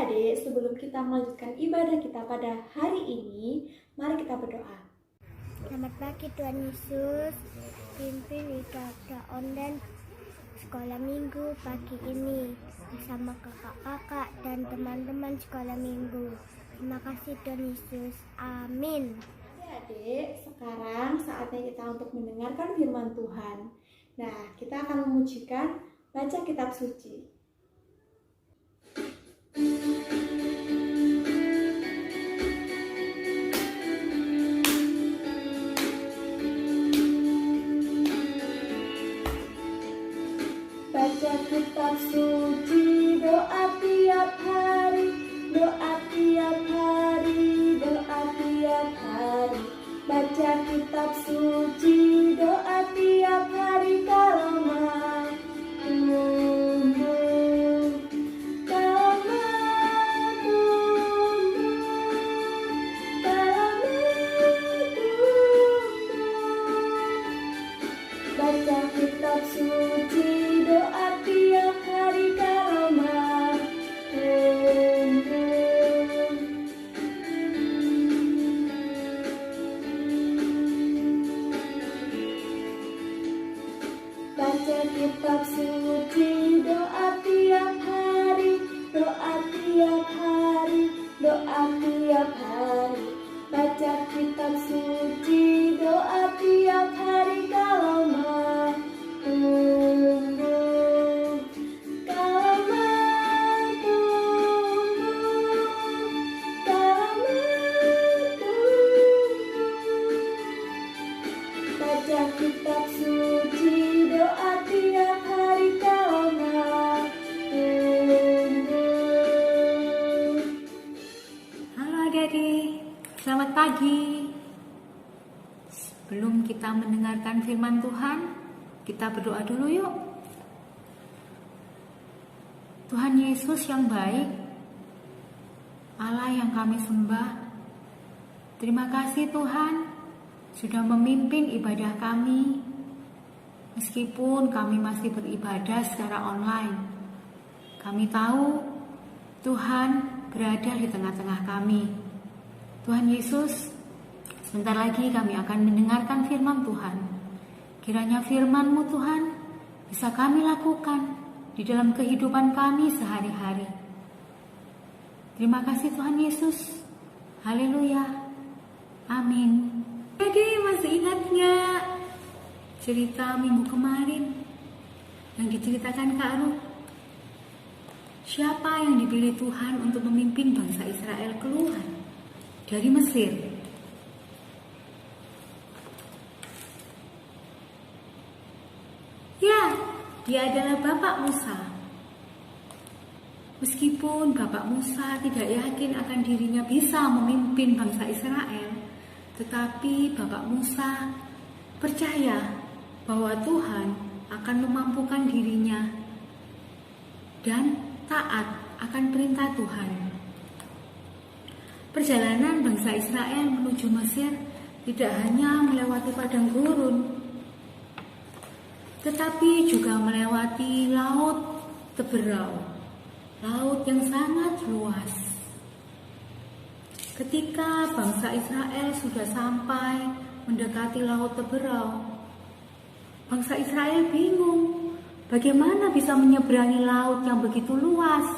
Adik-adik, sebelum kita melanjutkan ibadah kita pada hari ini, mari kita berdoa. Selamat pagi Tuhan Yesus, pimpin ibadah online sekolah minggu pagi ini bersama kakak-kakak dan teman-teman sekolah minggu. Terima kasih Tuhan Yesus, amin. Adik-adik, sekarang saatnya kita untuk mendengarkan firman Tuhan. Nah, kita akan memujikan baca kitab suci. Baca kitab suci, doa tiap hari, doa tiap hari, doa tiap hari. Baca kitab suci, doa tiap hari kalau baca kitab suci, doa tiap hari karomah baca kitab suci, doa tiap hari, doa tiap hari, doa tiap hari. Baca kitab suci, doa tiap hari kalau baca kitab suci, doa tiap hari kalau Halo adik-adik, selamat pagi. Sebelum kita mendengarkan firman Tuhan, kita berdoa dulu yuk. Tuhan Yesus yang baik, Allah yang kami sembah, terima kasih Tuhan sudah memimpin ibadah kami, meskipun kami masih beribadah secara online. Kami tahu Tuhan berada di tengah-tengah kami. Tuhan Yesus, sebentar lagi kami akan mendengarkan firman Tuhan. Kiranya firman-Mu Tuhan bisa kami lakukan di dalam kehidupan kami sehari-hari. Terima kasih Tuhan Yesus. Haleluya. Amin. Adik, masih ingat nggak cerita minggu kemarin yang diceritakan Kak Ruth? Siapa yang dipilih Tuhan untuk memimpin bangsa Israel keluar dari Mesir? Ya, dia adalah Bapak Musa. Meskipun Bapak Musa tidak yakin akan dirinya bisa memimpin bangsa Israel, tetapi Bapak Musa percaya bahwa Tuhan akan memampukan dirinya dan taat akan perintah Tuhan. Perjalanan bangsa Israel menuju Mesir tidak hanya melewati padang gurun, tetapi juga melewati laut Teberau, laut yang sangat luas. Ketika bangsa Israel sudah sampai mendekati laut Teberau, bangsa Israel bingung. Bagaimana bisa menyeberangi laut yang begitu luas?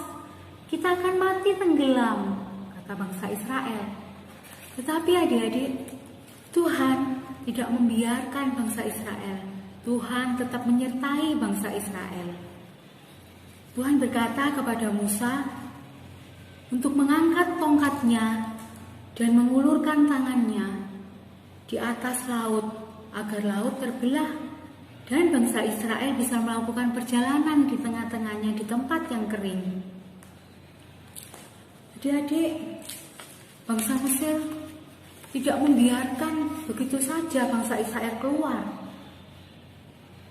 Kita akan mati tenggelam, kata bangsa Israel. Tetapi adik-adik, Tuhan tidak membiarkan bangsa Israel. Tuhan tetap menyertai bangsa Israel. Tuhan berkata kepada Musa untuk mengangkat tongkatnya dan mengulurkan tangannya di atas laut agar laut terbelah dan bangsa Israel bisa melakukan perjalanan di tengah-tengahnya di tempat yang kering. Adik-adik, bangsa Mesir tidak membiarkan begitu saja bangsa Israel keluar.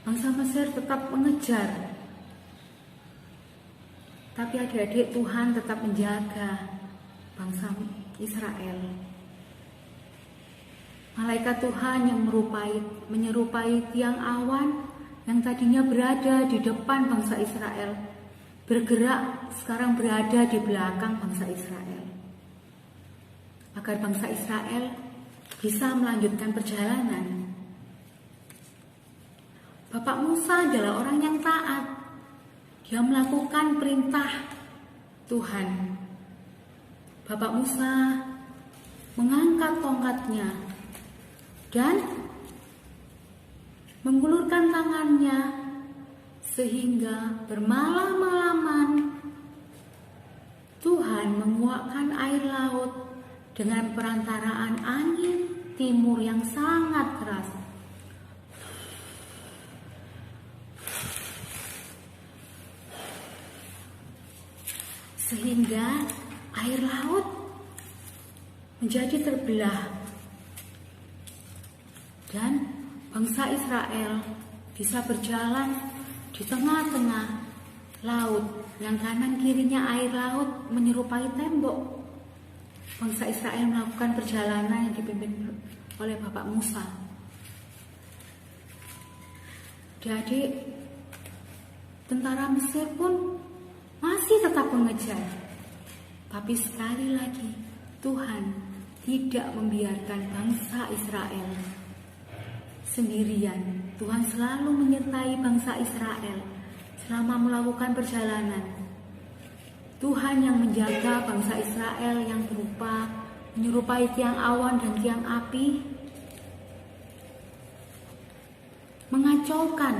Bangsa Mesir tetap mengejar. Tapi adik-adik, Tuhan tetap menjaga bangsa Israel. Malaikat Tuhan yang menyerupai tiang awan yang tadinya berada di depan bangsa Israel, bergerak sekarang berada di belakang bangsa Israel, agar bangsa Israel bisa melanjutkan perjalanan. Bapak Musa adalah orang yang taat. Dia melakukan perintah Tuhan. Bapak Musa mengangkat tongkatnya dan mengulurkan tangannya sehingga bermalam-malaman Tuhan menguakkan air laut dengan perantaraan angin timur yang sangat keras. Sehingga air laut menjadi terbelah dan bangsa Israel bisa berjalan di tengah-tengah laut yang kanan kirinya air laut menyerupai tembok. Bangsa Israel melakukan perjalanan yang dipimpin oleh Bapak Musa. Jadi tentara Mesir pun masih tetap mengejar. Tapi sekali lagi Tuhan tidak membiarkan bangsa Israel sendirian. Tuhan selalu menyertai bangsa Israel selama melakukan perjalanan. Tuhan yang menjaga bangsa Israel yang berupa menyerupai tiang awan dan tiang api, mengacaukan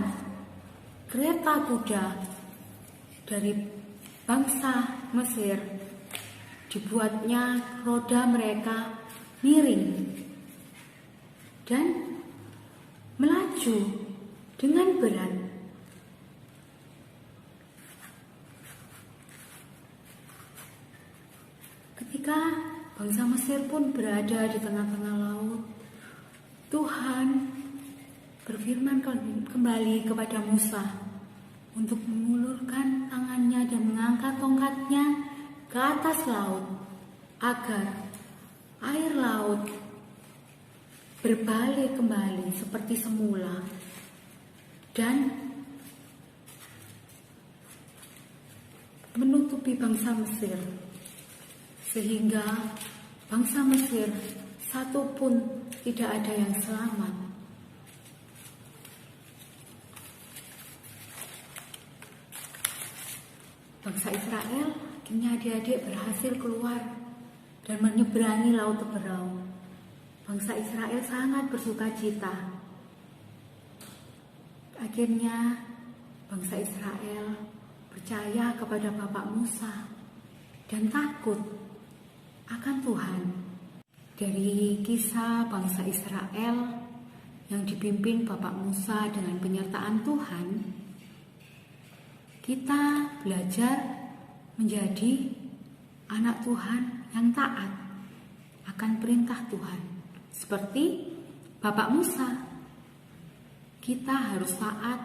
kereta kuda dari bangsa Mesir, dibuatnya roda mereka miring dan melaju dengan berat. Ketika bangsa Mesir pun berada di tengah-tengah laut, Tuhan berfirman kembali kepada Musa untuk mengulurkan tangannya dan mengangkat tongkatnya ke atas laut agar air laut berbalik kembali seperti semula dan menutupi bangsa Mesir, sehingga bangsa Mesir satu pun tidak ada yang selamat. Bangsa Israel akhirnya adik-adik berhasil keluar dan menyeberangi laut Teberau. Bangsa Israel sangat bersuka cita. Akhirnya bangsa Israel percaya kepada Bapak Musa dan takut akan Tuhan. Dari kisah bangsa Israel yang dipimpin Bapak Musa dengan penyertaan Tuhan, kita belajar menjadi anak Tuhan yang taat akan perintah Tuhan. Seperti Bapak Musa, kita harus taat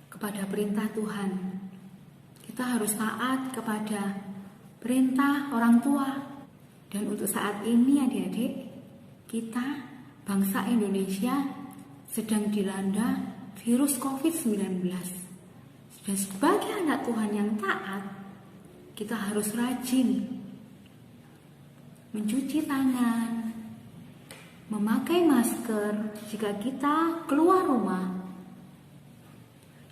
kepada perintah Tuhan. Kita harus taat kepada perintah orang tua. Dan untuk saat ini adik-adik, kita bangsa Indonesia sedang dilanda virus COVID-19. Dan sebagai anak Tuhan yang taat, kita harus rajin mencuci tangan, memakai masker jika kita keluar rumah,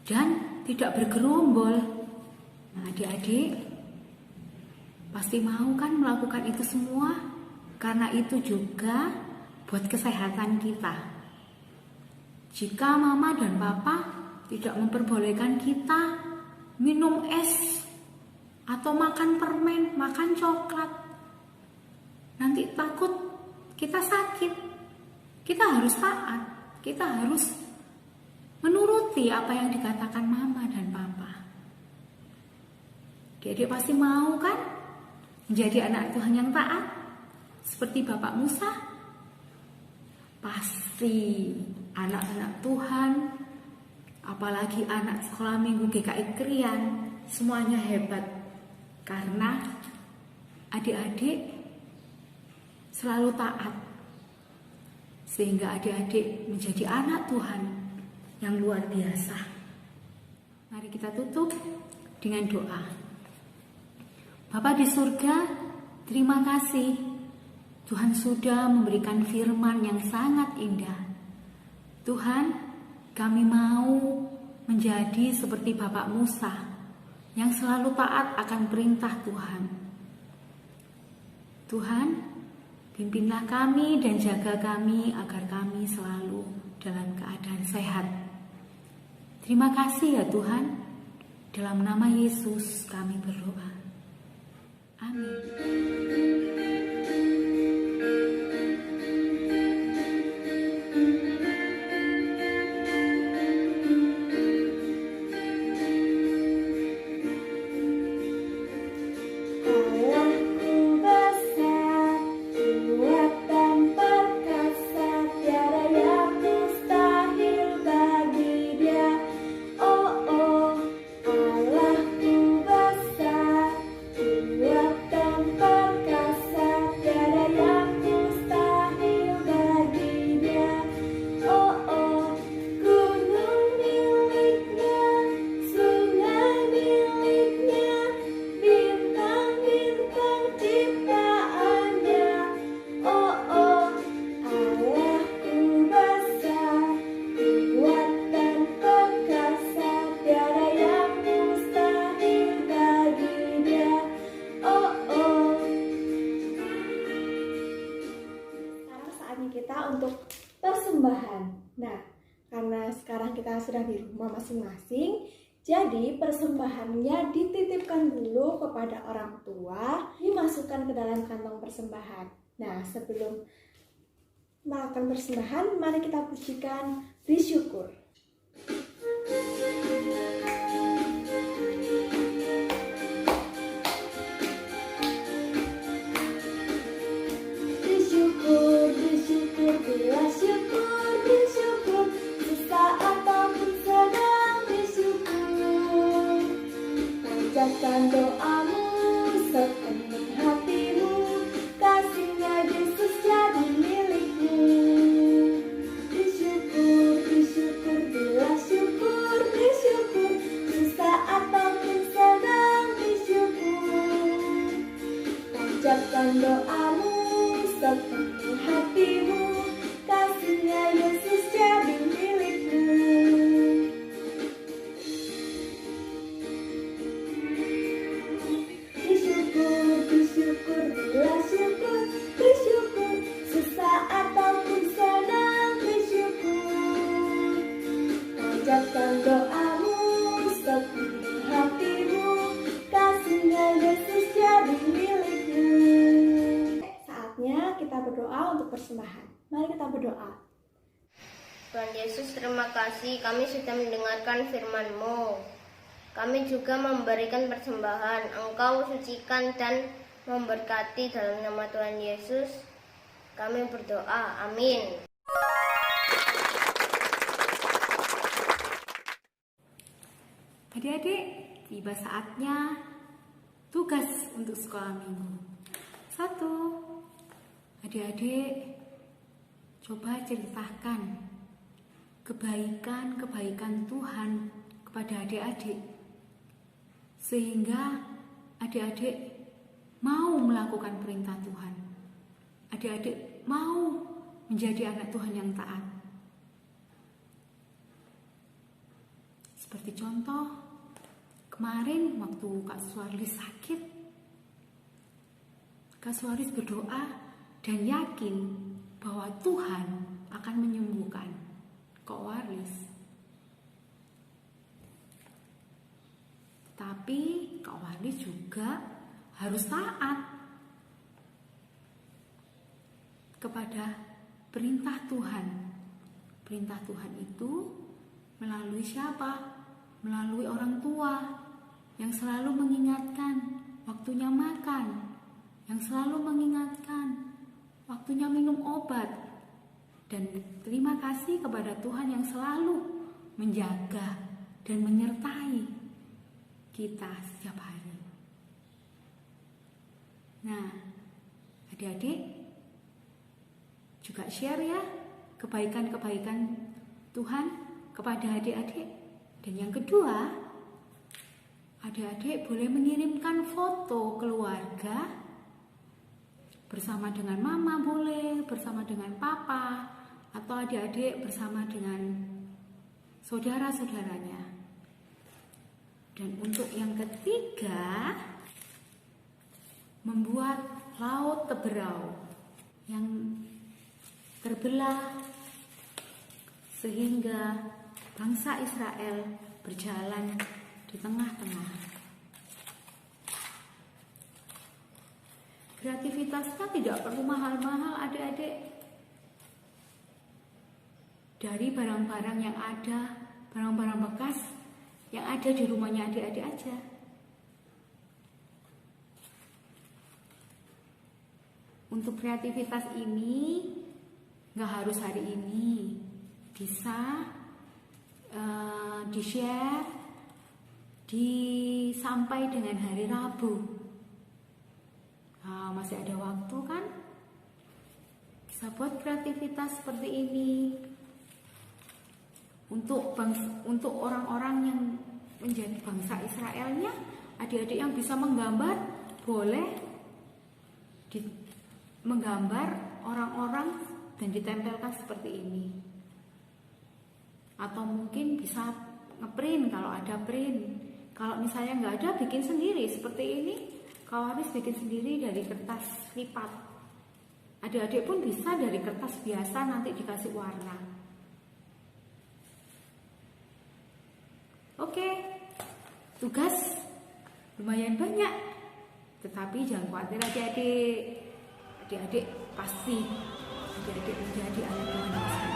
dan tidak bergerombol. Nah, adik-adik pasti mau kan melakukan itu semua, karena itu juga buat kesehatan kita. Jika mama dan papa tidak memperbolehkan kita minum es atau makan permen, makan coklat, nanti takut kita sakit. Kita harus taat, kita harus menuruti apa yang dikatakan mama dan papa. Jadi pasti mau kan menjadi anak Tuhan yang taat seperti Bapak Musa? Pasti anak-anak Tuhan, apalagi anak sekolah minggu GKI Krian, semuanya hebat karena adik-adik selalu taat, sehingga adik-adik menjadi anak Tuhan yang luar biasa. Mari kita tutup dengan doa. Bapa di surga, terima kasih Tuhan sudah memberikan firman yang sangat indah. Tuhan, kami mau menjadi seperti Bapak Musa yang selalu taat akan perintah Tuhan. Tuhan, pimpinlah kami dan jaga kami agar kami selalu dalam keadaan sehat. Terima kasih ya Tuhan. Dalam nama Yesus kami berdoa. Amin. Kita untuk persembahan. Nah, karena sekarang kita sudah di rumah masing-masing, jadi persembahannya dititipkan dulu kepada orang tua, dimasukkan ke dalam kantong persembahan. Nah, sebelum melakukan persembahan, mari kita pujikan bersyukur. Bersyukur, sesaat ataupun sedang bersyukur. Panjatkan doamu sepenuh hatimu, kasihnya Yesus jadi milikmu. Bersyukur, bila syukur, sesaat ataupun sedang bersyukur. Panjatkan doamu sepenuh hatimu, kasihnya Yesus jadi milikmu. Bersyukur, bila syukur, sesaat ataupun sedang bersyukur. Panjatkan doamu sepenuh hatimu, kasihnya Yesus jadi milikmu. Saatnya kita berdoa untuk persembahan. Mari kita berdoa. Tuhan Yesus, terima kasih kami sudah mendengarkan firman-Mu. Kami juga memberikan persembahan. Engkau sucikan dan memberkati dalam nama Tuhan Yesus. Kami berdoa. Amin. Adik-adik, tiba saatnya tugas untuk sekolah minggu. 1. Adik-adik, coba ceritakan kebaikan-kebaikan Tuhan kepada adik-adik, sehingga adik-adik mau melakukan perintah Tuhan. Adik-adik mau menjadi anak Tuhan yang taat. Seperti contoh, kemarin waktu Kak Suarlis sakit, Kak Suarlis berdoa dan yakin bahwa Tuhan akan menyembuhkan Kak Waris. Tapi Kak Waris juga harus taat kepada perintah Tuhan. Perintah Tuhan itu melalui siapa? Melalui orang tua yang selalu mengingatkan waktunya makan, yang selalu mengingatkan waktunya minum obat. Dan terima kasih kepada Tuhan yang selalu menjaga dan menyertai kita setiap hari. Nah, adik-adik juga share ya kebaikan-kebaikan Tuhan kepada adik-adik. Dan yang kedua adik-adik boleh mengirimkan foto keluarga bersama dengan mama boleh, bersama dengan papa, atau adik-adik bersama dengan saudara-saudaranya. Dan untuk yang ketiga, membuat laut Teberau yang terbelah sehingga bangsa Israel berjalan di tengah-tengah. Kreativitasnya tidak perlu mahal-mahal adik-adik. Dari barang-barang yang ada, barang-barang bekas yang ada di rumahnya adik-adik aja. Untuk kreativitas ini nggak harus hari ini, bisa di-share sampai dengan hari Rabu. Nah, masih ada waktu kan? Bisa buat kreativitas seperti ini. Untuk orang-orang yang menjadi bangsa Israelnya, adik-adik yang bisa menggambar boleh menggambar orang-orang dan ditempelkan seperti ini. Atau mungkin bisa ngeprint kalau ada print. Kalau misalnya nggak ada, bikin sendiri seperti ini. Kawaris bikin sendiri dari kertas lipat. Adik-adik pun bisa dari kertas biasa nanti dikasih warna. Oke, tugas lumayan banyak, tetapi jangan khawatir adik-adik. Adik-adik pasti adik-adik menjadi anak Tuhan.